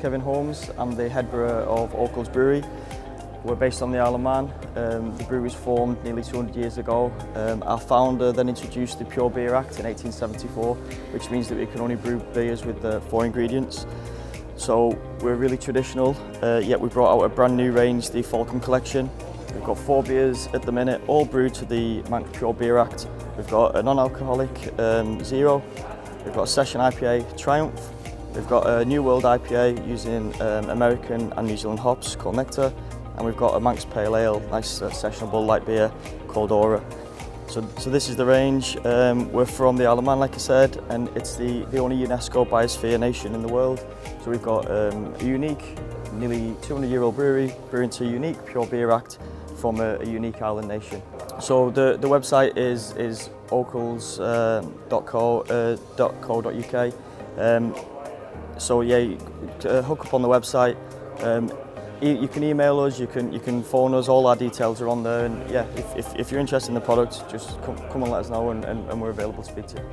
Kevin Holmes. I'm the head brewer of Okell's Brewery. We're based on the Isle of Man. The brewery was formed nearly 200 years ago. Our founder then introduced the Pure Beer Act in 1874, which means that we can only brew beers with 4 ingredients. So we're really traditional, yet we brought out a brand new range, the Falcon Collection. We've got 4 beers at the minute, all brewed to the Manx Pure Beer Act. We've got a non-alcoholic Zero, we've got a Session IPA Triumph, we've got a New World IPA using American and New Zealand hops called Nectar, and we've got a Manx Pale Ale, nice sessionable light beer called Aura. So this is the range. We're from the Isle of Man, like I said, and it's the only UNESCO biosphere nation in the world. So we've got a unique, nearly 200-year-old brewery brewing to a unique Pure Beer Act from a unique island nation. So the website is okells.co.uk. So yeah, hook up on the website. You can email us, you can phone us, all our details are on there, and yeah, if you're interested in the product, just come and let us know, and we're available to speak to you.